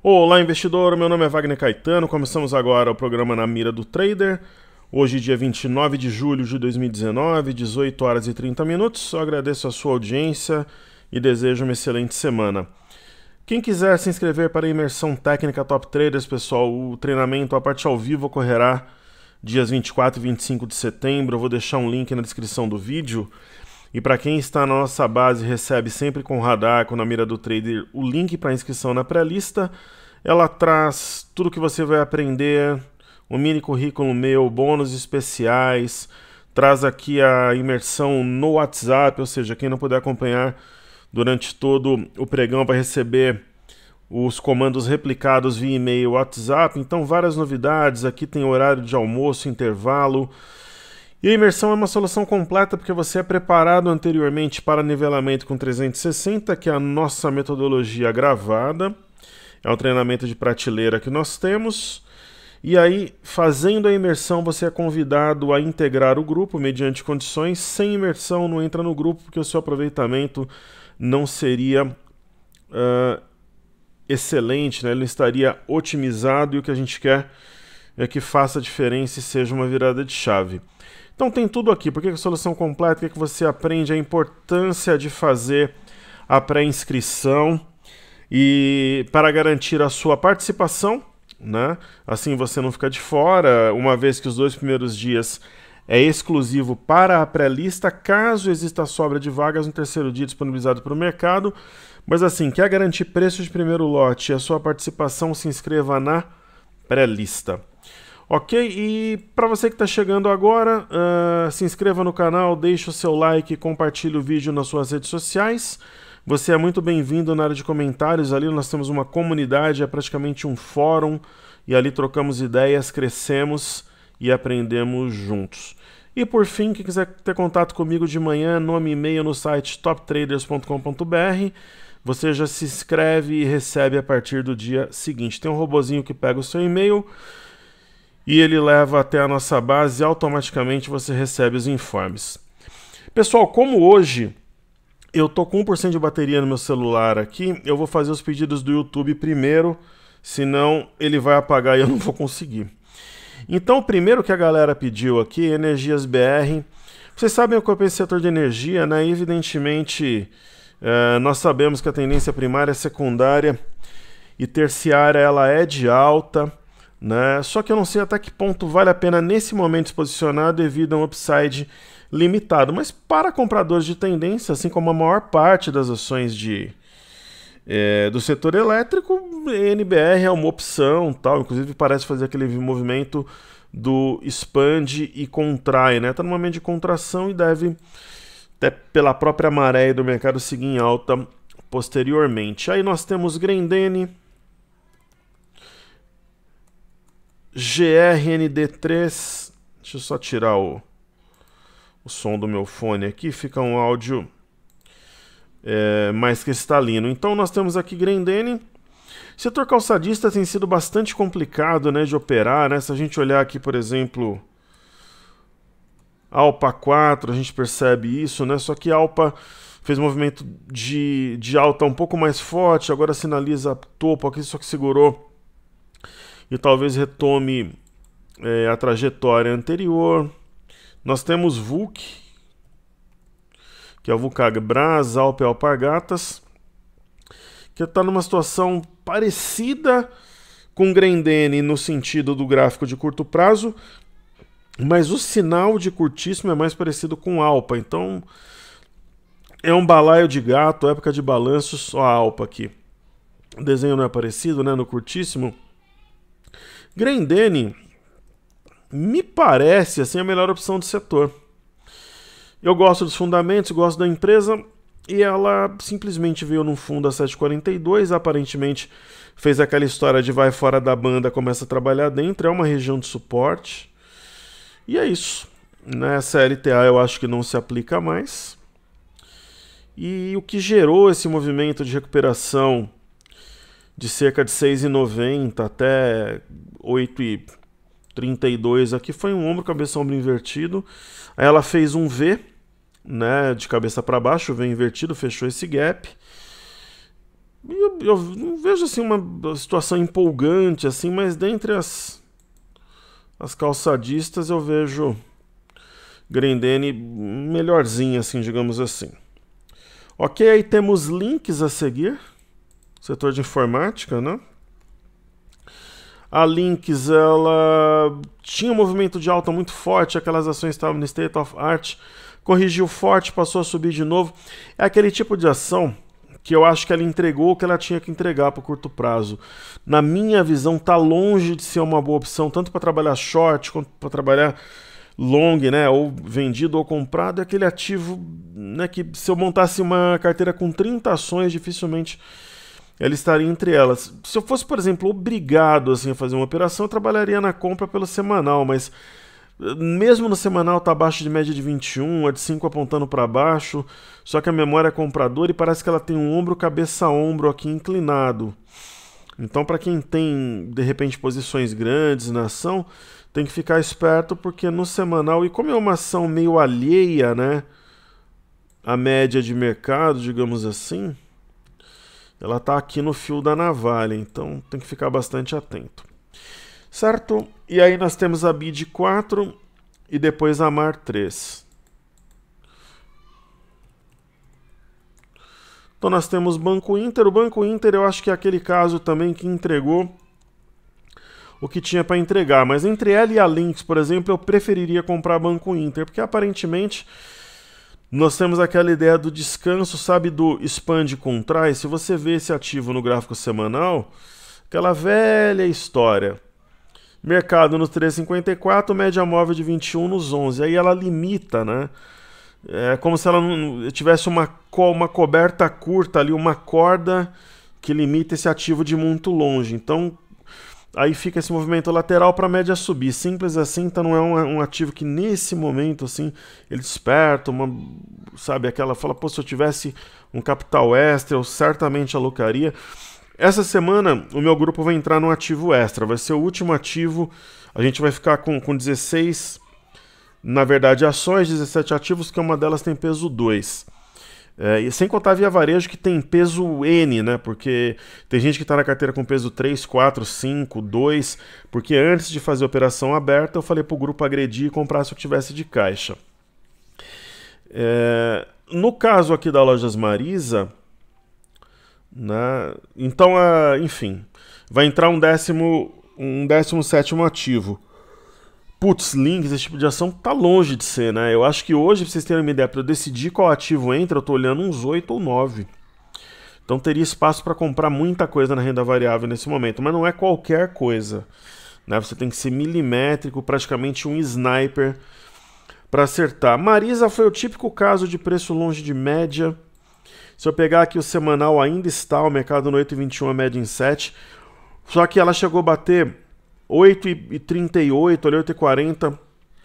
Olá, investidor. Meu nome é Wagner Caetano. Começamos agora o programa Na Mira do Trader. Hoje, dia 29 de julho de 2019, 18 horas e 30 minutos. Eu agradeço a sua audiência e desejo uma excelente semana. Quem quiser se inscrever para a imersão técnica Top Traders, pessoal, o treinamento, a parte ao vivo, ocorrerá dias 24 e 25 de setembro. Eu vou deixar um link na descrição do vídeo. E para quem está na nossa base, recebe sempre com o radar, com Na Mira do Trader, o link para inscrição na pré-lista. Ela traz tudo que você vai aprender, um mini currículo meu, bônus especiais, traz aqui a imersão no WhatsApp, ou seja, quem não puder acompanhar durante todo o pregão vai receber os comandos replicados via e-mail, WhatsApp. Então, várias novidades, aqui tem horário de almoço, intervalo. E a imersão é uma solução completa porque você é preparado anteriormente para nivelamento com 360, que é a nossa metodologia gravada. É um treinamento de prateleira que nós temos. E aí, fazendo a imersão, você é convidado a integrar o grupo mediante condições. Sem imersão, não entra no grupo porque o seu aproveitamento não seria excelente, né? Ele não estaria otimizado e o que a gente quer é que faça a diferença e seja uma virada de chave. Então tem tudo aqui. Por que a solução completa? Por que você aprende a importância de fazer a pré-inscrição e para garantir a sua participação, né? Assim você não fica de fora, uma vez que os 2 primeiros dias é exclusivo para a pré-lista, caso exista sobra de vagas no terceiro dia disponibilizado para o mercado. Mas assim, quer garantir preço de primeiro lote e a sua participação, se inscreva na pré-lista. Ok? E para você que está chegando agora, se inscreva no canal, deixe o seu like e compartilhe o vídeo nas suas redes sociais. Você é muito bem-vindo na área de comentários. Ali nós temos uma comunidade, é praticamente um fórum, e ali trocamos ideias, crescemos e aprendemos juntos. E por fim, quem quiser ter contato comigo de manhã, nome e e-mail no site toptraders.com.br. Você já se inscreve e recebe a partir do dia seguinte. Tem um robozinho que pega o seu e-mail e ele leva até a nossa base e automaticamente você recebe os informes. Pessoal, como hoje eu tô com 1% de bateria no meu celular aqui, eu vou fazer os pedidos do YouTube primeiro, senão ele vai apagar e eu não vou conseguir. Então, o primeiro que a galera pediu aqui, Energias BR. Vocês sabem que eu penso em setor de energia, né? E, evidentemente, nós sabemos que a tendência primária, secundária e terciária ela é de alta, né? Só que eu não sei até que ponto vale a pena nesse momento se posicionar devido a um upside limitado. Mas para compradores de tendência, assim como a maior parte das ações do setor elétrico, NBR é uma opção, tal. Inclusive parece fazer aquele movimento do expande e contrai, né? Está num momento de contração e deve, até pela própria maré do mercado, seguir em alta posteriormente. Aí nós temos Grendene, GRND3. Deixa eu só tirar o som do meu fone aqui, fica um áudio mais cristalino. Então nós temos aqui Grendene. Setor calçadista tem sido bastante complicado, né, de operar, né? Se a gente olhar aqui, por exemplo, Alpa 4, a gente percebe isso, né? Só que a Alpa fez um movimento de alta um pouco mais forte, agora sinaliza topo aqui, só que segurou e talvez retome a trajetória anterior. Nós temos VUC, que é o Vulcabras, Alpa e Alpargatas, que está numa situação parecida com Grendene no sentido do gráfico de curto prazo, mas o sinal de curtíssimo é mais parecido com Alpa. Então é um balaio de gato, época de balanço, só a Alpa aqui. O desenho não é parecido, né, no curtíssimo. Grendene me parece assim a melhor opção do setor. Eu gosto dos fundamentos, gosto da empresa e ela simplesmente veio num fundo a 7,42, aparentemente fez aquela história de vai fora da banda, começa a trabalhar dentro, é uma região de suporte e é isso. Nessa LTA eu acho que não se aplica mais. E o que gerou esse movimento de recuperação de cerca de 6,90 até 8,32 aqui foi um ombro, cabeça, ombro invertido. Aí ela fez um V, né, de cabeça para baixo, V invertido, fechou esse gap. Eu não vejo assim uma situação empolgante, assim, mas dentre as calçadistas eu vejo Grendene melhorzinha, assim, digamos assim. Ok, aí temos links a seguir. Setor de informática, né? A Lynx, ela tinha um movimento de alta muito forte, aquelas ações estavam no state of art, corrigiu forte, passou a subir de novo. É aquele tipo de ação que eu acho que ela entregou o que ela tinha que entregar para o curto prazo. Na minha visão, está longe de ser uma boa opção, tanto para trabalhar short quanto para trabalhar long, né, ou vendido ou comprado. É aquele ativo, né, que se eu montasse uma carteira com 30 ações, dificilmente ela estaria entre elas. Se eu fosse, por exemplo, obrigado assim, a fazer uma operação, eu trabalharia na compra pelo semanal, mas mesmo no semanal está abaixo de média de 21, a de 5 apontando para baixo, só que a memória é compradora e parece que ela tem um ombro, cabeça, ombro aqui inclinado. Então, para quem tem, de repente, posições grandes na ação, tem que ficar esperto, porque no semanal, e como é uma ação meio alheia, né, à média de mercado, digamos assim, ela está aqui no fio da navalha, então tem que ficar bastante atento. Certo? E aí nós temos a BID 4 e depois a MAR 3. Então nós temos Banco Inter. O Banco Inter eu acho que é aquele caso também que entregou o que tinha para entregar. Mas entre ela e a Lynx, por exemplo, eu preferiria comprar Banco Inter, porque aparentemente nós temos aquela ideia do descanso, sabe, do expande e contrai. Se você vê esse ativo no gráfico semanal, aquela velha história. Mercado nos 3,54, média móvel de 21 nos 11. Aí ela limita, né? É como se ela não tivesse uma coberta curta ali, uma corda que limita esse ativo de muito longe. Então, aí fica esse movimento lateral para a média subir. Simples assim, então não é um ativo que nesse momento, assim, ele desperta, sabe, aquela fala, pô, se eu tivesse um capital extra, eu certamente alocaria. Essa semana, o meu grupo vai entrar num ativo extra, vai ser o último ativo, a gente vai ficar com 16, na verdade, ações, 17 ativos, que uma delas tem peso 2. E sem contar a Via Varejo, que tem peso N, né? Porque tem gente que está na carteira com peso 3, 4, 5, 2, porque antes de fazer a operação aberta, eu falei para o grupo agredir e comprar se eu tivesse de caixa. No caso aqui da Lojas Marisa, né? Então, enfim, vai entrar um 17º ativo. Putz, Lynx, esse tipo de ação tá longe de ser, né? Eu acho que hoje, pra vocês terem uma ideia, para eu decidir qual ativo entra, eu tô olhando uns 8 ou 9. Então teria espaço para comprar muita coisa na renda variável nesse momento, mas não é qualquer coisa, né? Você tem que ser milimétrico, praticamente um sniper para acertar. Marisa foi o típico caso de preço longe de média. Se eu pegar aqui o semanal, ainda está o mercado no 8,21, a média em 7. Só que ela chegou a bater 8,38, 8,40,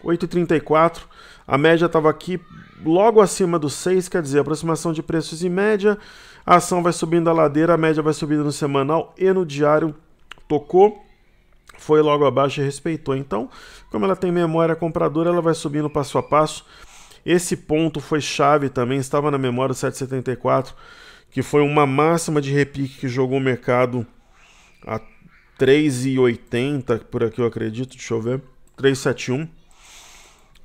8,34. A média estava aqui logo acima dos 6, quer dizer, aproximação de preços em média. A ação vai subindo a ladeira, a média vai subindo no semanal e no diário. Tocou, foi logo abaixo e respeitou. Então, como ela tem memória compradora, ela vai subindo passo a passo. Esse ponto foi chave também, estava na memória o 7,74, que foi uma máxima de repique que jogou o mercado a 3,80, por aqui eu acredito, deixa eu ver, 3,71.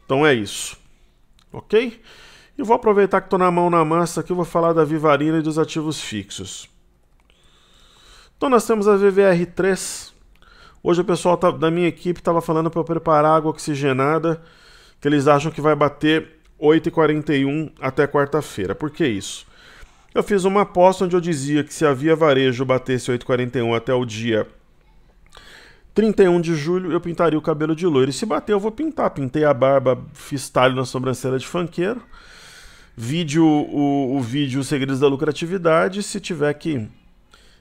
Então é isso, ok? E vou aproveitar que estou na mão na massa aqui, eu vou falar da Vivarina e dos ativos fixos. Então nós temos a VVR3. Hoje o pessoal da minha equipe estava falando para eu preparar água oxigenada, que eles acham que vai bater 8,41 até quarta-feira. Por que isso? Eu fiz uma aposta onde eu dizia que se a Via Varejo batesse 8,41 até o dia 31 de julho, eu pintaria o cabelo de loiro. E se bater, eu vou pintar. Pintei a barba, fiz talho na sobrancelha de funkeiro. O vídeo Os Segredos da Lucratividade, se tiver que...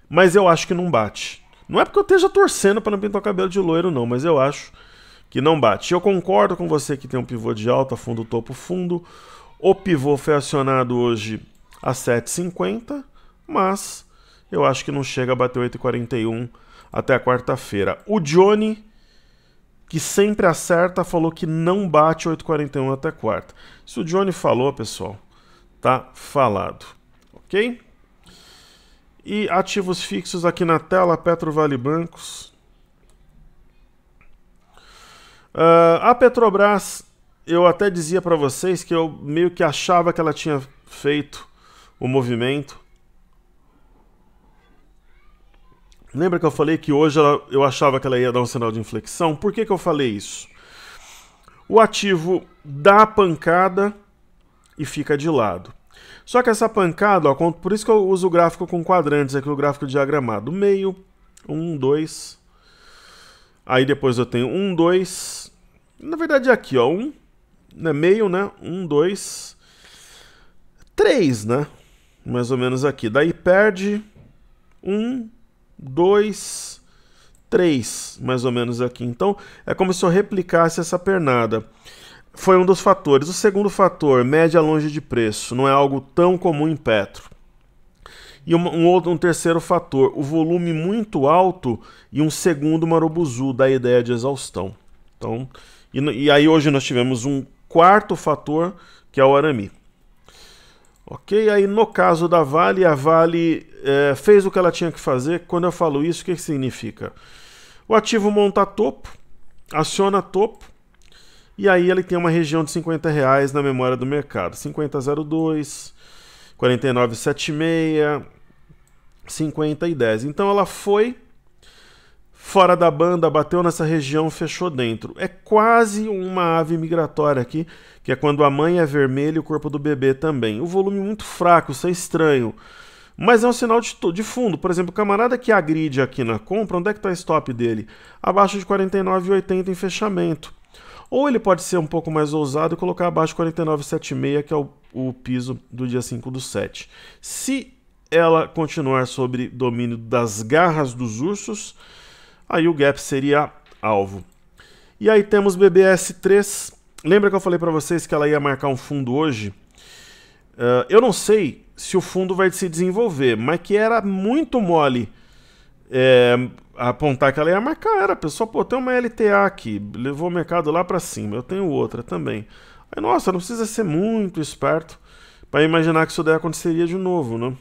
Mas eu acho que não bate. Não é porque eu esteja torcendo para não pintar o cabelo de loiro, não, mas eu acho que não bate. Eu concordo com você que tem um pivô de alta, fundo, topo, fundo. O pivô foi acionado hoje a 7,50, mas eu acho que não chega a bater 8,41 até a quarta-feira. O Johnny, que sempre acerta, falou que não bate 8,41 até quarta. Se o Johnny falou, pessoal, tá falado, ok? E ativos fixos aqui na tela, Petro Vale Bancos. A Petrobras, eu até dizia para vocês que eu meio que achava que ela tinha feito o movimento. Lembra que eu falei que hoje eu achava que ela ia dar um sinal de inflexão? Por que eu falei isso? O ativo dá a pancada e fica de lado. Só que essa pancada, ó, por isso que eu uso o gráfico com quadrantes, aqui o gráfico diagramado. Meio, 1, 2. Aí depois eu tenho 1, 2. Na verdade é aqui, ó, 1, né, meio, né? 1, 2, 3, né? Mais ou menos aqui. Daí perde 1, 2, 3, mais ou menos aqui. Então é como se eu replicasse essa pernada. Foi um dos fatores. O segundo fator, média longe de preço, não é algo tão comum em Petro. E um terceiro fator, o volume muito alto e um segundo marubuzu da ideia de exaustão. Então, e aí hoje nós tivemos um quarto fator, que é o Arami. Ok? Aí no caso da Vale, a Vale fez o que ela tinha que fazer. Quando eu falo isso, o que significa? O ativo monta topo, aciona topo, e aí ele tem uma região de R$50 na memória do mercado. 50,02, 49,76, 50,10. Então ela foi fora da banda, bateu nessa região, fechou dentro. É quase uma ave migratória aqui, que é quando a mãe é vermelha e o corpo do bebê também. O volume muito fraco, isso é estranho. Mas é um sinal de fundo. Por exemplo, o camarada que agride aqui na compra, onde é que está o stop dele? Abaixo de 49,80 em fechamento. Ou ele pode ser um pouco mais ousado e colocar abaixo de 49,76, que é o piso do dia 5/7. Se ela continuar sob domínio das garras dos ursos, aí o gap seria alvo. E aí temos BBS3. Lembra que eu falei para vocês que ela ia marcar um fundo hoje? Eu não sei se o fundo vai se desenvolver, mas que era muito mole apontar que ela ia marcar. Era, pessoal, pô, tem uma LTA aqui, levou o mercado lá para cima, eu tenho outra também. Aí, nossa, não precisa ser muito esperto para imaginar que isso daí aconteceria de novo, né?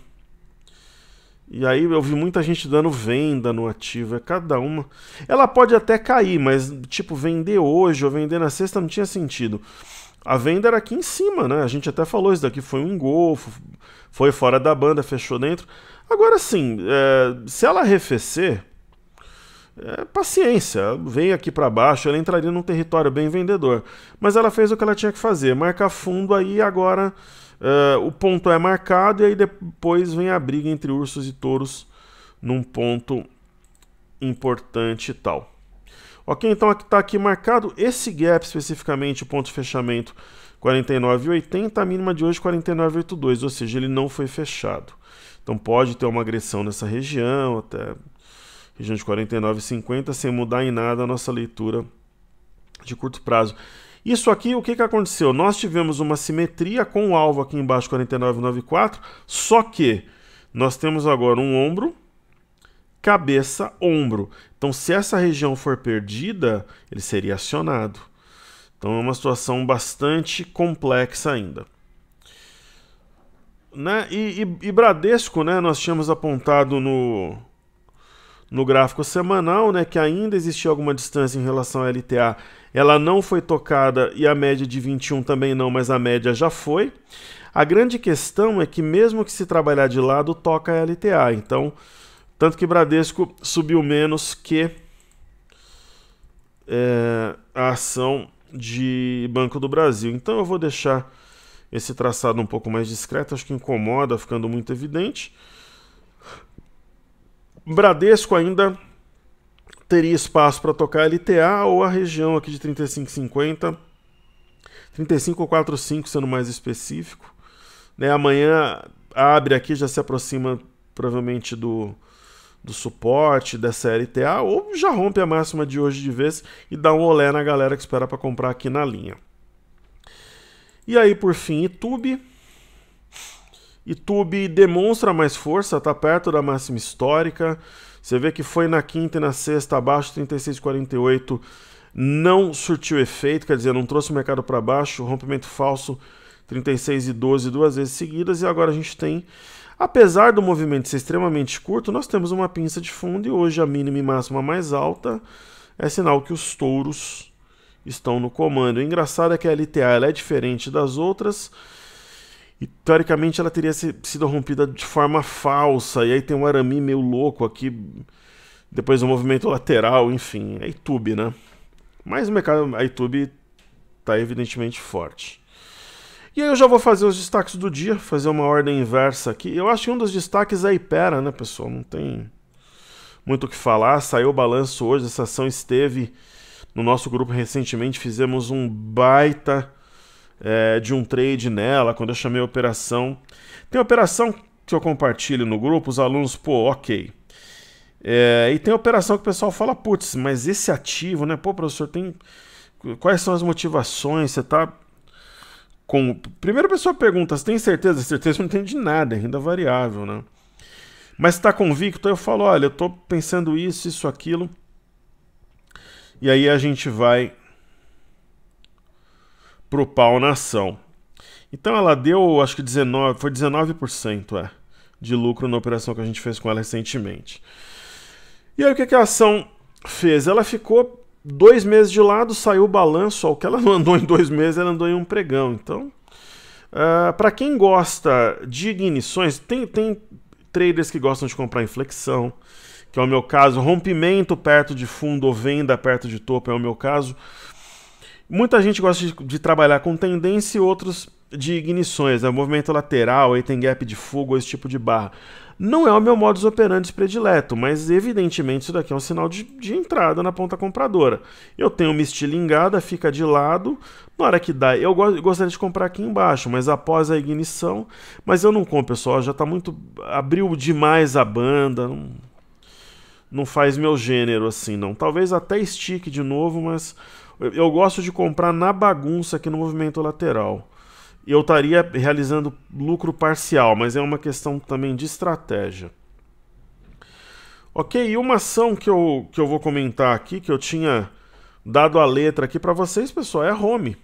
E aí eu vi muita gente dando venda no ativo, é cada uma. Ela pode até cair, mas tipo, vender hoje ou vender na sexta não tinha sentido. A venda era aqui em cima, né? A gente até falou, isso daqui foi um engolfo, foi fora da banda, fechou dentro. Agora sim, se ela arrefecer, paciência, vem aqui para baixo, ela entraria num território bem vendedor. Mas ela fez o que ela tinha que fazer, marcar fundo aí agora. O ponto é marcado e aí depois vem a briga entre ursos e touros num ponto importante e tal. Ok, então está aqui marcado esse gap especificamente, o ponto de fechamento 49,80, a mínima de hoje 49,82, ou seja, ele não foi fechado. Então pode ter uma agressão nessa região, até região de 49,50, sem mudar em nada a nossa leitura de curto prazo. Isso aqui, o que aconteceu? Nós tivemos uma simetria com o alvo aqui embaixo, 49,94, só que nós temos agora um ombro, cabeça, ombro. Então, se essa região for perdida, ele seria acionado. Então, é uma situação bastante complexa ainda. Né? E Bradesco, né, nós tínhamos apontado no gráfico semanal, né, que ainda existia alguma distância em relação à LTA. Ela não foi tocada e a média de 21 também não, mas a média já foi. A grande questão é que mesmo que se trabalhar de lado, toca a LTA. Então, tanto que Bradesco subiu menos que a ação de Banco do Brasil. Então eu vou deixar esse traçado um pouco mais discreto, acho que incomoda, ficando muito evidente. Bradesco ainda teria espaço para tocar a LTA ou a região aqui de 35,50, 35,45 sendo mais específico. Né, amanhã abre aqui, já se aproxima provavelmente do suporte dessa LTA, ou já rompe a máxima de hoje de vez e dá um olé na galera que espera para comprar aqui na linha. E aí, por fim, Itube. Itube demonstra mais força, está perto da máxima histórica. Você vê que foi na quinta e na sexta abaixo de 36,48, não surtiu efeito, quer dizer, não trouxe o mercado para baixo, rompimento falso 36,12 duas vezes seguidas, e agora a gente tem Apesar do movimento ser extremamente curto, nós temos uma pinça de fundo e hoje a mínima e máxima mais alta é sinal que os touros estão no comando. O engraçado é que a LTA ela é diferente das outras e teoricamente ela teria sido rompida de forma falsa, e aí tem um arame meio louco aqui, depois o movimento lateral, enfim, é YouTube, né? Mas o mercado, a YouTube está evidentemente forte. E aí eu já vou fazer os destaques do dia, fazer uma ordem inversa aqui. Eu acho que um dos destaques é a Hypera, né, pessoal? Não tem muito o que falar. Saiu o balanço hoje, essa ação esteve no nosso grupo recentemente, fizemos um baita de um trade nela, quando eu chamei a operação. Tem operação que eu compartilho no grupo, os alunos, pô, ok. E tem operação que o pessoal fala, putz, mas esse ativo, né? Pô, professor, quais são as motivações? Você tá com... Primeiro a pessoa pergunta, você tem certeza? Certeza não tem de nada, é renda variável, né? Mas está convicto? Eu falo, olha, eu tô pensando isso, aquilo. E aí a gente vai pro pau na ação. Então ela deu, acho que 19% de lucro na operação que a gente fez com ela recentemente. E aí o que a ação fez? Ela ficou 2 meses de lado, saiu o balanço, o que ela não andou em 2 meses, ela andou em um pregão. Então, para quem gosta de ignições, tem traders que gostam de comprar em flexão, que é o meu caso, rompimento perto de fundo ou venda perto de topo é o meu caso. Muita gente gosta de trabalhar com tendência e outros de ignições, movimento lateral, aí tem gap de fuga, esse tipo de barra. Não é o meu modus operandi predileto, mas evidentemente isso daqui é um sinal de entrada na ponta compradora. Eu tenho uma estilingada, fica de lado, na hora que dá, eu gostaria de comprar aqui embaixo, mas após a ignição, mas eu não compro, pessoal, já está muito, abriu demais a banda, não faz meu gênero assim, não. Talvez até estique de novo, mas eu gosto de comprar na bagunça aqui no movimento lateral. Eu estaria realizando lucro parcial, mas é uma questão também de estratégia. Ok, e uma ação que eu vou comentar aqui, que eu tinha dado a letra aqui para vocês, pessoal, é a Home,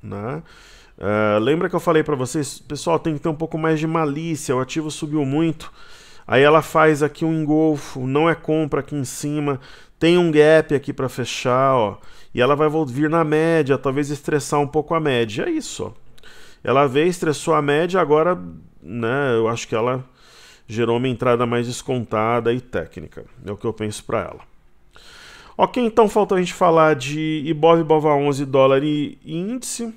né? Lembra que eu falei para vocês, pessoal, tem que ter um pouco mais de malícia, o ativo subiu muito, aí ela faz aqui um engolfo, não é compra aqui em cima, tem um gap aqui para fechar, ó, e ela vai vir na média, talvez estressar um pouco a média, é isso, ó. Ela veio, estressou a média, agora, né, eu acho que ela gerou uma entrada mais descontada e técnica. É o que eu penso para ela. Ok, então falta a gente falar de Ibov, Ibova11, dólar e índice.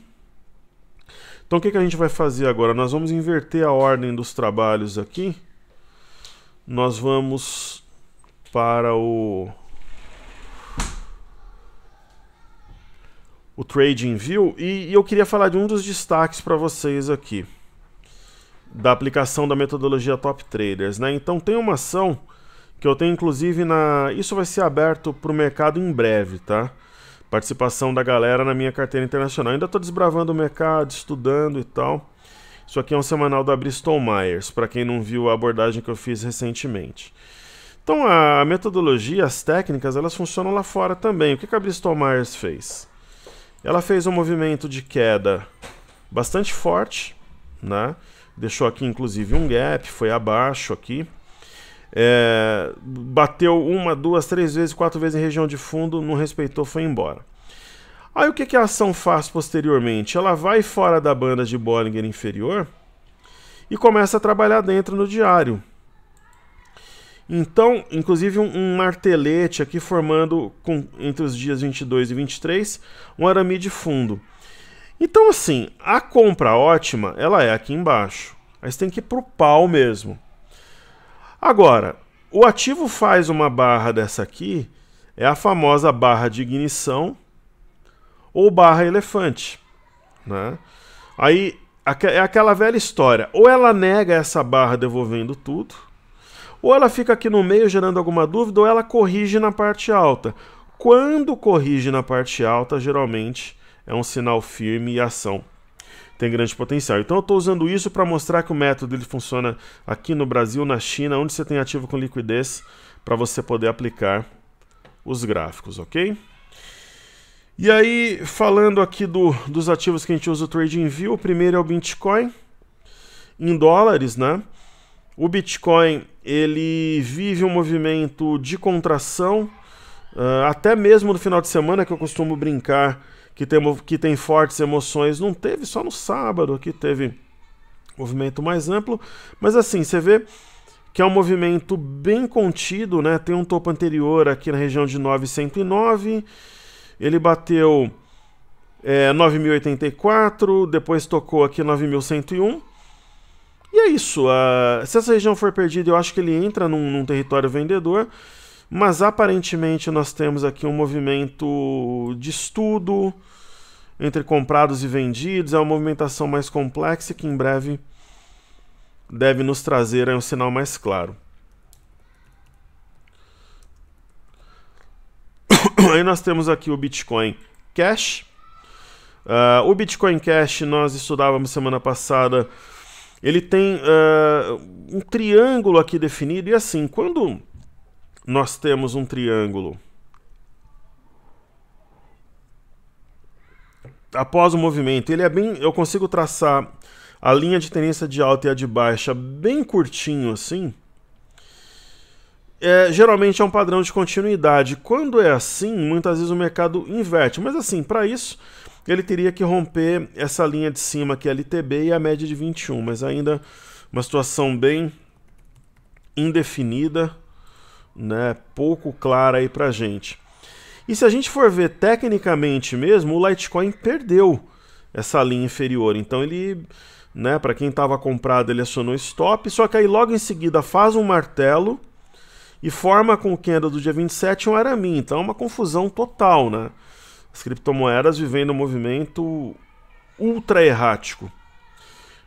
Então o que a gente vai fazer agora? Nós vamos inverter a ordem dos trabalhos aqui. Nós vamos para o Trading View, e eu queria falar de um dos destaques para vocês aqui, da aplicação da metodologia Top Traders, né? Então tem uma ação que eu tenho inclusive isso vai ser aberto para o mercado em breve, tá? Participação da galera na minha carteira internacional. Ainda estou desbravando o mercado, estudando e tal. Isso aqui é um semanal da Bristol Myers, para quem não viu a abordagem que eu fiz recentemente. Então a metodologia, as técnicas, elas funcionam lá fora também. O que a Bristol Myers fez? Ela fez um movimento de queda bastante forte, né? Deixou aqui inclusive um gap, foi abaixo aqui. Bateu 1, 2, 3 vezes, 4 vezes em região de fundo, não respeitou, foi embora. Aí o que a ação faz posteriormente? Ela vai fora da banda de Bollinger inferior e começa a trabalhar dentro no diário. Então, inclusive um martelete aqui formando, entre os dias 22 e 23, um arame de fundo. Então, assim, a compra ótima, ela é aqui embaixo. Aí você tem que ir pro pau mesmo. Agora, o ativo faz uma barra dessa aqui, é a famosa barra de ignição ou barra elefante, né? Aí, é aquela velha história. Ou ela nega essa barra devolvendo tudo, ou ela fica aqui no meio gerando alguma dúvida, ou ela corrige na parte alta. Quando corrige na parte alta, geralmente é um sinal firme e a ação tem grande potencial. Então eu estou usando isso para mostrar que o método ele funciona aqui no Brasil, na China, onde você tem ativo com liquidez, para você poder aplicar os gráficos, ok? E aí, falando aqui dos ativos que a gente usa o TradingView, o primeiro é o Bitcoin, em dólares, né? O Bitcoin, ele vive um movimento de contração, até mesmo no final de semana, que eu costumo brincar que tem fortes emoções, não teve, só no sábado que teve movimento mais amplo, mas assim, você vê que é um movimento bem contido, né? Tem um topo anterior aqui na região de 9.109, ele bateu 9.084, depois tocou aqui 9.101, e é isso. Se essa região for perdida, eu acho que ele entra num território vendedor, mas aparentemente nós temos aqui um movimento de estudo entre comprados e vendidos, é uma movimentação mais complexa que em breve deve nos trazer um sinal mais claro. Aí nós temos aqui o Bitcoin Cash. O Bitcoin Cash nós estudávamos semana passada. Ele tem um triângulo aqui definido, e assim, quando nós temos um triângulo após o movimento, ele é bem, eu consigo traçar a linha de tendência de alta e a de baixa bem curtinho assim. Geralmente é um padrão de continuidade. Quando é assim, muitas vezes o mercado inverte, mas assim, para isso ele teria que romper essa linha de cima que é a LTB e a média de 21, mas ainda uma situação bem indefinida, né, pouco clara aí pra gente. E se a gente for ver tecnicamente mesmo, o Litecoin perdeu essa linha inferior, então ele, né, para quem estava comprado, ele acionou stop, só que aí logo em seguida faz um martelo e forma com o candle do dia 27 um arame, então é uma confusão total, né? As criptomoedas vivendo um movimento ultra errático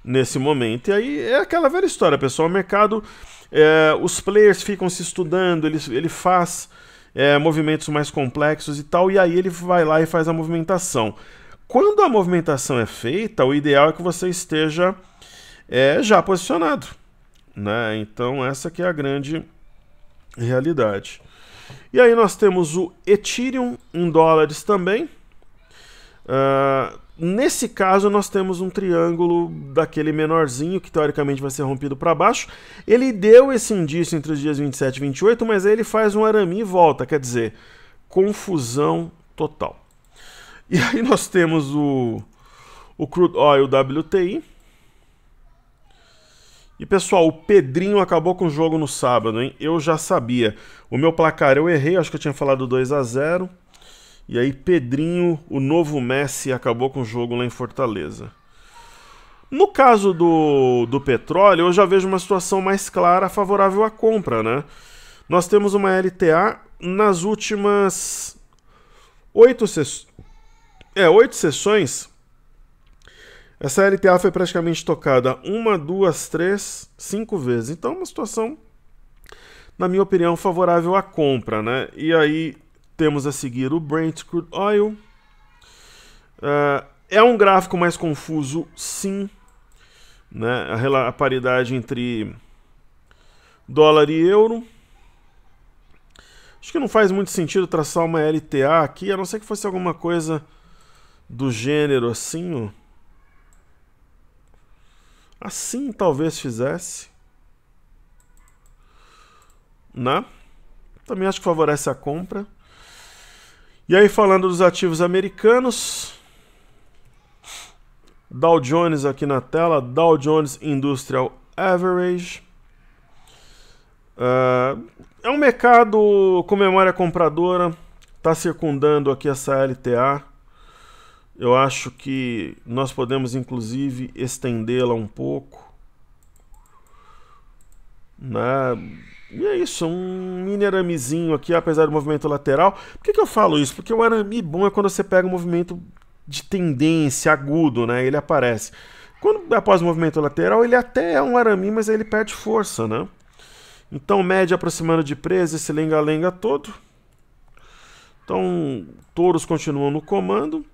nesse momento. E aí é aquela velha história, pessoal. O mercado, os players ficam se estudando, ele faz movimentos mais complexos e tal, e aí ele vai lá e faz a movimentação. Quando a movimentação é feita, o ideal é que você esteja já posicionado, né? Então essa que é a grande realidade. E aí nós temos o Ethereum em dólares também. Nesse caso nós temos um triângulo daquele menorzinho que teoricamente vai ser rompido para baixo. Ele deu esse indício entre os dias 27 e 28, mas aí ele faz um arame e volta, quer dizer, confusão total. E aí nós temos o Crude Oil WTI. E pessoal, o Pedrinho acabou com o jogo no sábado, hein? Eu já sabia. O meu placar eu errei, acho que eu tinha falado 2-0. E aí Pedrinho, o novo Messi, acabou com o jogo lá em Fortaleza. No caso do petróleo, eu já vejo uma situação mais clara, favorável à compra, né? Nós temos uma LTA nas últimas 8 sessões. Essa LTA foi praticamente tocada 1, 2, 3, 5 vezes. Então, uma situação, na minha opinião, favorável à compra, né? E aí temos a seguir o Brent Crude Oil. É um gráfico mais confuso, sim, né? A paridade entre dólar e euro. Acho que não faz muito sentido traçar uma LTA aqui, a não ser que fosse alguma coisa do gênero assim, ó. Assim talvez fizesse, né? Também acho que favorece a compra. E aí falando dos ativos americanos, Dow Jones aqui na tela, Dow Jones Industrial Average. É um mercado com memória compradora, está circundando aqui essa LTA. Eu acho que nós podemos, inclusive, estendê-la um pouco, né? E é isso, um mini aramezinho aqui, apesar do movimento lateral. Por que eu falo isso? Porque o arame bom é quando você pega um movimento de tendência agudo, né? Ele aparece. Quando após o movimento lateral, ele até é um arame, mas aí ele perde força, né? Então, média aproximando de preço, esse lenga-lenga todo. Então, touros continuam no comando.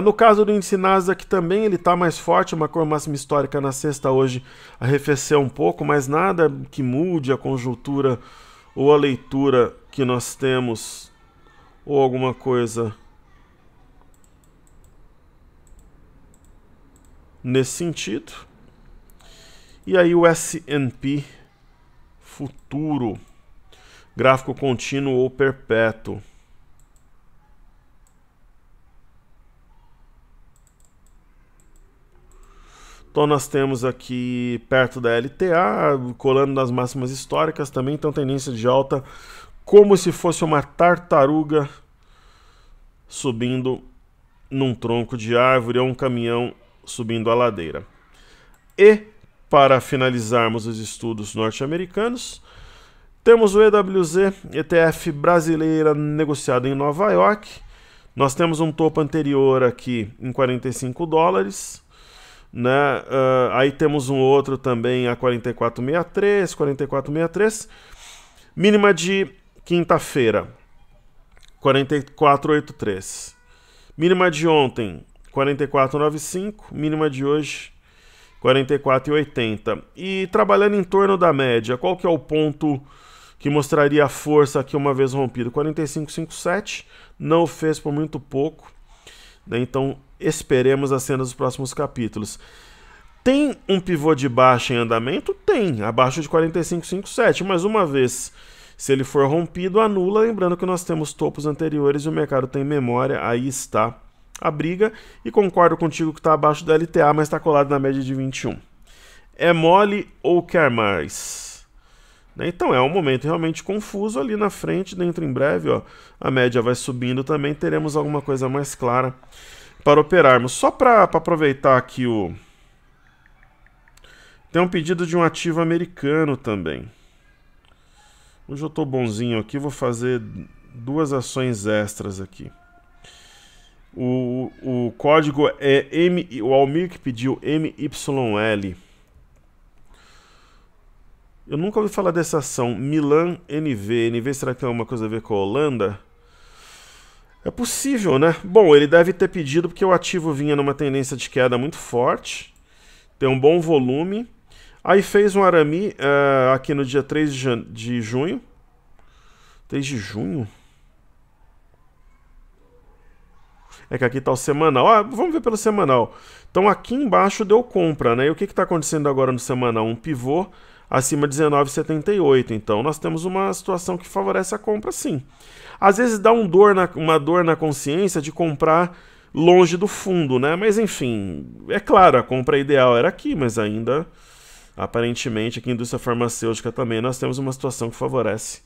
No caso do índice Nasdaq também ele está mais forte, uma cor máxima histórica na sexta hoje arrefeceu um pouco, mas nada que mude a conjuntura ou a leitura que nós temos ou alguma coisa nesse sentido. E aí o S&P futuro, gráfico contínuo ou perpétuo. Então nós temos aqui perto da LTA, colando nas máximas históricas também, então tendência de alta, como se fosse uma tartaruga subindo num tronco de árvore ou um caminhão subindo a ladeira. E, para finalizarmos os estudos norte-americanos, temos o EWZ, ETF brasileira negociado em Nova York. Nós temos um topo anterior aqui em 45 dólares. Né? Aí temos um outro também a 44,63, 44,63. Mínima de quinta-feira, 44,83. Mínima de ontem, 44,95. Mínima de hoje, 44,80. E trabalhando em torno da média, qual que é o ponto que mostraria a força aqui uma vez rompido? 45,57. Não fez por muito pouco. Né? Então, esperemos as cenas dos próximos capítulos. Tem um pivô de baixa em andamento? Tem, abaixo de 45,57. Mas uma vez, se ele for rompido, anula. Lembrando que nós temos topos anteriores e o mercado tem memória. Aí está a briga. E concordo contigo que está abaixo da LTA, mas está colado na média de 21. É mole ou quer mais? Então é um momento realmente confuso ali na frente. Dentro em breve, ó, a média vai subindo também. Teremos alguma coisa mais clara para operarmos. Só para aproveitar aqui tem um pedido de um ativo americano também. Hoje eu estou bonzinho aqui, vou fazer duas ações extras aqui. O código é o Almir que pediu MYL. Eu nunca ouvi falar dessa ação, Milan NV. NV, será que tem alguma coisa a ver com a Holanda? É possível, né? Bom, ele deve ter pedido porque o ativo vinha numa tendência de queda muito forte. Tem um bom volume. Aí fez um arame aqui no dia 3 de junho. 3 de junho? É que aqui está o semanal. Vamos ver pelo semanal. Então aqui embaixo deu compra, né? E o que está acontecendo agora no semanal? Um pivô acima de 19,78. Então nós temos uma situação que favorece a compra, sim. Às vezes dá uma dor na consciência de comprar longe do fundo, né? Mas enfim, é claro, a compra ideal era aqui, mas ainda, aparentemente, aqui em indústria farmacêutica também, nós temos uma situação que favorece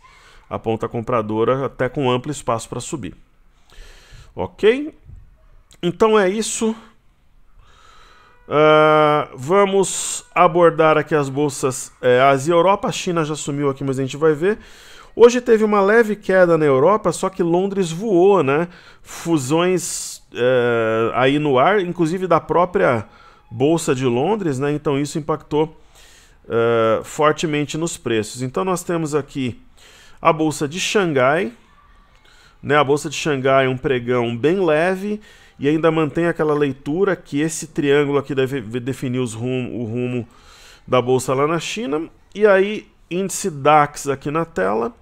a ponta compradora, até com amplo espaço para subir. Ok? Então é isso. Vamos abordar aqui as bolsas Ásia e Europa. A China já sumiu aqui, mas a gente vai ver. Hoje teve uma leve queda na Europa, só que Londres voou, né? Fusões aí no ar, inclusive da própria Bolsa de Londres, né? Então isso impactou fortemente nos preços. Então nós temos aqui a Bolsa de Xangai, né? A Bolsa de Xangai é um pregão bem leve e ainda mantém aquela leitura que esse triângulo aqui deve definir o rumo da Bolsa lá na China. E aí, índice DAX aqui na tela,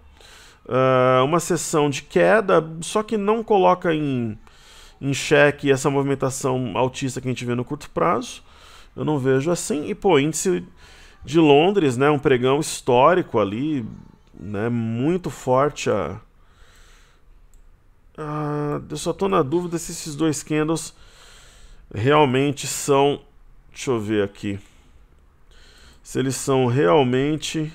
uma sessão de queda, só que não coloca em xeque essa movimentação altista que a gente vê no curto prazo. Eu não vejo assim. E, pô, índice de Londres, né, um pregão histórico ali, né, muito forte. Eu só estou na dúvida se esses dois candles realmente são... Deixa eu ver aqui. Se eles são realmente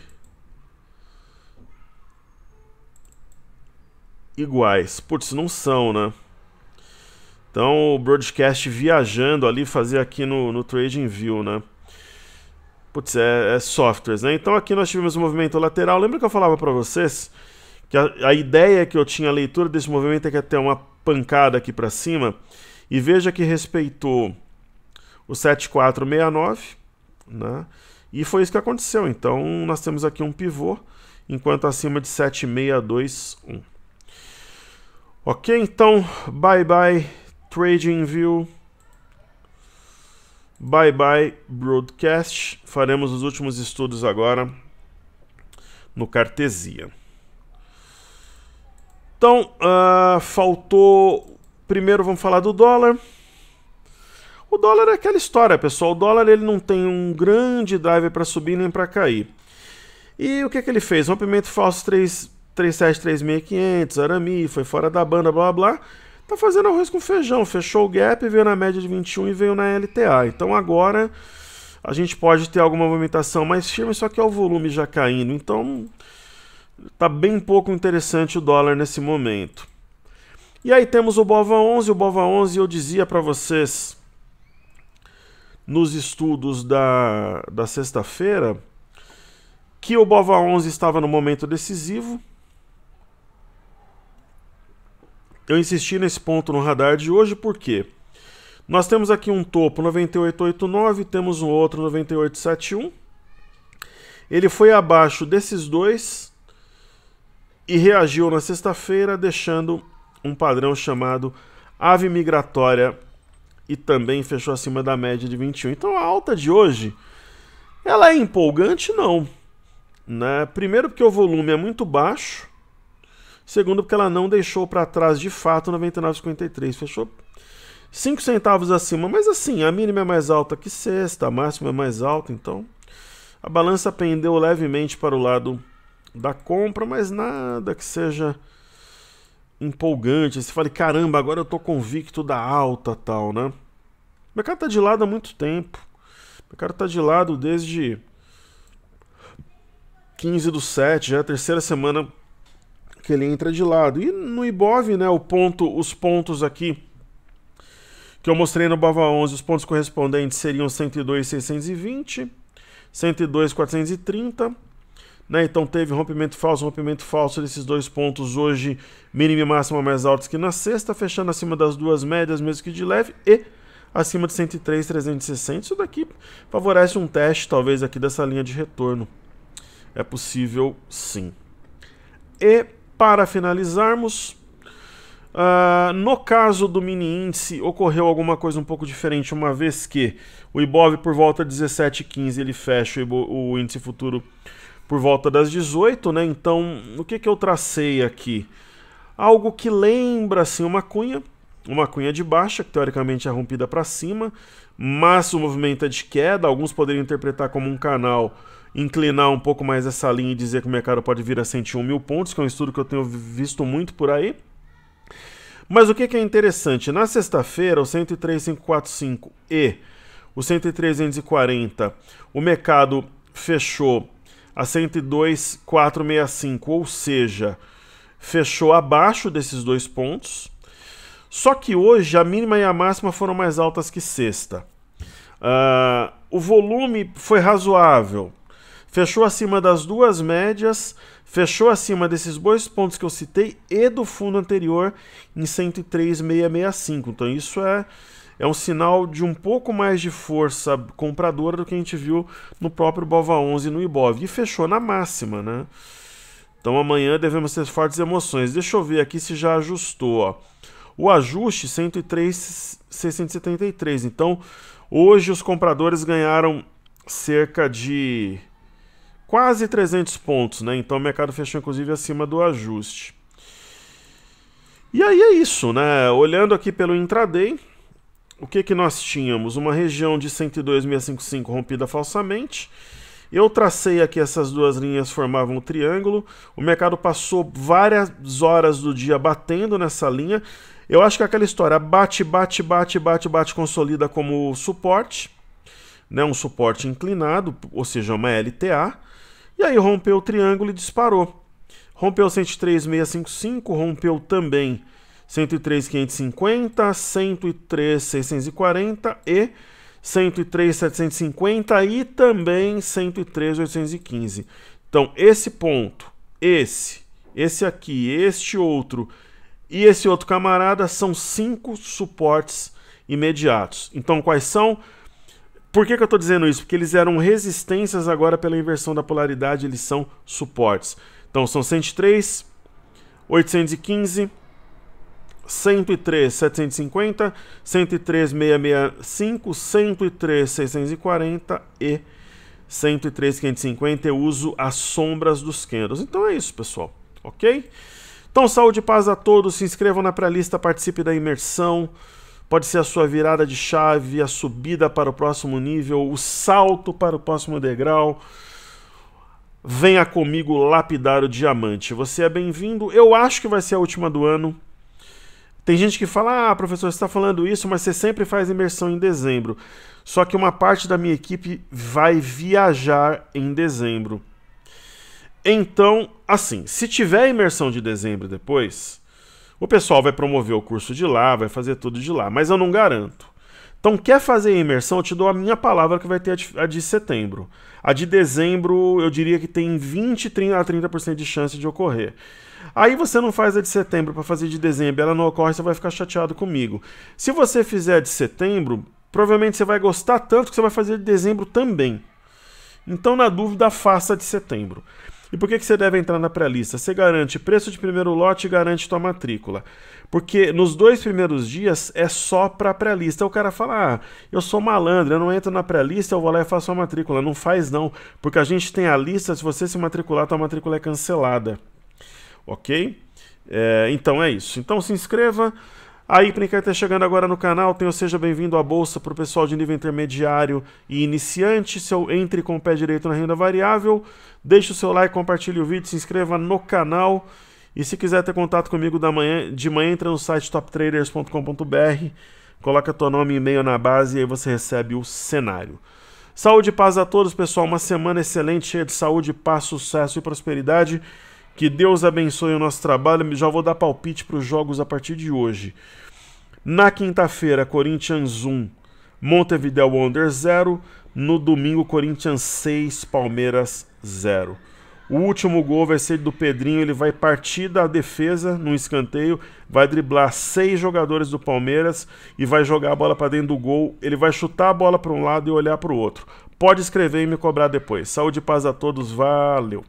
iguais. Putz, não são, né? Então o broadcast viajando ali, fazer aqui no TradingView, né? Putz, é softwares, né? Então aqui nós tivemos um movimento lateral. Lembra que eu falava para vocês que a ideia que eu tinha, a leitura desse movimento é que ia ter uma pancada aqui para cima? E veja que respeitou o 7469, né? E foi isso que aconteceu. Então nós temos aqui um pivô, enquanto acima de 7621. Ok, então bye bye TradingView, bye bye broadcast. Faremos os últimos estudos agora no Cartesia. Então faltou... Primeiro vamos falar do dólar. O dólar é aquela história, pessoal. O dólar ele não tem um grande driver para subir nem para cair. E o que ele fez? Rompimento falso 373.500, Arami, foi fora da banda, blá blá. Tá fazendo arroz com feijão. Fechou o gap, veio na média de 21 e veio na LTA. Então agora a gente pode ter alguma movimentação mais firme, só que é o volume já caindo. Então tá bem pouco interessante o dólar nesse momento. E aí temos o BOVA11. O BOVA11 eu dizia para vocês nos estudos da sexta-feira que o BOVA11 estava no momento decisivo. Eu insisti nesse ponto no radar de hoje, por quê? Nós temos aqui um topo 98,89, temos um outro 98,71. Ele foi abaixo desses dois e reagiu na sexta-feira, deixando um padrão chamado ave migratória e também fechou acima da média de 21. Então a alta de hoje, ela é empolgante? Não. Né? Primeiro porque o volume é muito baixo. Segundo porque ela não deixou para trás de fato 99,53. Fechou 5 centavos acima. Mas assim, a mínima é mais alta que sexta, a máxima é mais alta. Então a balança pendeu levemente para o lado da compra, mas nada que seja empolgante. Você fala, caramba, agora eu tô convicto da alta tal, né? O mercado tá de lado há muito tempo. O mercado tá de lado desde 15/7, já é a terceira semana que ele entra de lado. E no Ibov, né, os pontos aqui que eu mostrei no BOVA11, os pontos correspondentes seriam 102.620, 102.430, né? Então teve rompimento falso desses dois pontos hoje, mínima e máxima mais altos que na sexta, fechando acima das duas médias, mesmo que de leve, e acima de 103.360. Isso daqui favorece um teste, talvez, aqui dessa linha de retorno. É possível, sim. E para finalizarmos, no caso do mini índice, ocorreu alguma coisa um pouco diferente, uma vez que o Ibov por volta de 17,15 ele fecha o índice futuro por volta das 18, né? Então, o que eu tracei aqui? Algo que lembra assim uma cunha de baixa, que teoricamente é rompida para cima, mas o movimento é de queda. Alguns poderiam interpretar como um canal, inclinar um pouco mais essa linha e dizer que o mercado pode vir a 101.000 pontos, que é um estudo que eu tenho visto muito por aí. Mas o que é interessante? Na sexta-feira, o 103.545 e o 103.240, o mercado fechou a 102.465, ou seja, fechou abaixo desses dois pontos. Só que hoje a mínima e a máxima foram mais altas que sexta. O volume foi razoável. Fechou acima das duas médias, fechou acima desses dois pontos que eu citei e do fundo anterior em 103.665. Então isso é um sinal de um pouco mais de força compradora do que a gente viu no próprio BOVA11 no Ibov. E fechou na máxima, né? Então amanhã devemos ter fortes emoções. Deixa eu ver aqui se já ajustou. Ó. O ajuste 103.673. Então hoje os compradores ganharam cerca de quase 300 pontos, né? Então o mercado fechou inclusive acima do ajuste. E aí é isso, né? Olhando aqui pelo intraday, o que nós tínhamos? Uma região de 102.655 rompida falsamente. Eu tracei aqui essas duas linhas, formavam um triângulo. O mercado passou várias horas do dia batendo nessa linha. Eu acho que aquela história bate, consolida como suporte, né? Um suporte inclinado, ou seja, uma LTA. E aí rompeu o triângulo e disparou. Rompeu 103.655, rompeu também 103.550, 103.640 e 103.750 e também 103.815. Então, esse ponto, esse aqui, este outro e esse outro camarada são 5 suportes imediatos. Então, quais são? Por que eu estou dizendo isso? Porque eles eram resistências, agora pela inversão da polaridade eles são suportes. Então são 103.815, 103.750, 103.665, 103.640 e 103.550. Eu uso as sombras dos candles. Então é isso, pessoal. Ok? Então saúde e paz a todos. Se inscrevam na pré-lista, participe da imersão. pode ser a sua virada de chave, a subida para o próximo nível, o salto para o próximo degrau. Venha comigo lapidar o diamante. Você é bem-vindo. Eu acho que vai ser a última do ano. Tem gente que fala, ah, professor, você está falando isso, mas você sempre faz imersão em dezembro. Só que uma parte da minha equipe vai viajar em dezembro. Então, assim, se tiver imersão de dezembro depois, o pessoal vai promover o curso de lá, vai fazer tudo de lá, mas eu não garanto. Então, quer fazer a imersão, eu te dou a minha palavra que vai ter a de setembro. A de dezembro, eu diria que tem 20 a 30% de chance de ocorrer. Aí você não faz a de setembro para fazer de dezembro, ela não ocorre, você vai ficar chateado comigo. Se você fizer a de setembro, provavelmente você vai gostar tanto que você vai fazer de dezembro também. Então, na dúvida, faça a de setembro. E por que você deve entrar na pré-lista? Você garante preço de primeiro lote e garante tua matrícula. Porque nos 2 primeiros dias é só para pré-lista. Aí o cara fala, ah, eu sou malandro, eu não entro na pré-lista, eu vou lá e faço a matrícula. Não faz não, porque a gente tem a lista, se você se matricular, tua matrícula é cancelada. Ok? Então é isso. Então se inscreva. Aí, para quem está chegando agora no canal, tem o Seja Bem-vindo à Bolsa para o pessoal de nível intermediário e iniciante. Entre com o pé direito na renda variável, deixe o seu like, compartilhe o vídeo, se inscreva no canal. E se quiser ter contato comigo de manhã, entra no site toptraders.com.br, coloca teu nome e e-mail na base e aí você recebe o cenário. Saúde e paz a todos, pessoal. Uma semana excelente, cheia de saúde, paz, sucesso e prosperidade. Que Deus abençoe o nosso trabalho. Já vou dar palpite para os jogos a partir de hoje. Na quinta-feira, Corinthians 1, Montevideo Wanderers 0. No domingo, Corinthians 6, Palmeiras 0. O último gol vai ser do Pedrinho. Ele vai partir da defesa no escanteio, vai driblar 6 jogadores do Palmeiras e vai jogar a bola para dentro do gol. Ele vai chutar a bola para um lado e olhar para o outro. Pode escrever e me cobrar depois. Saúde e paz a todos. Valeu!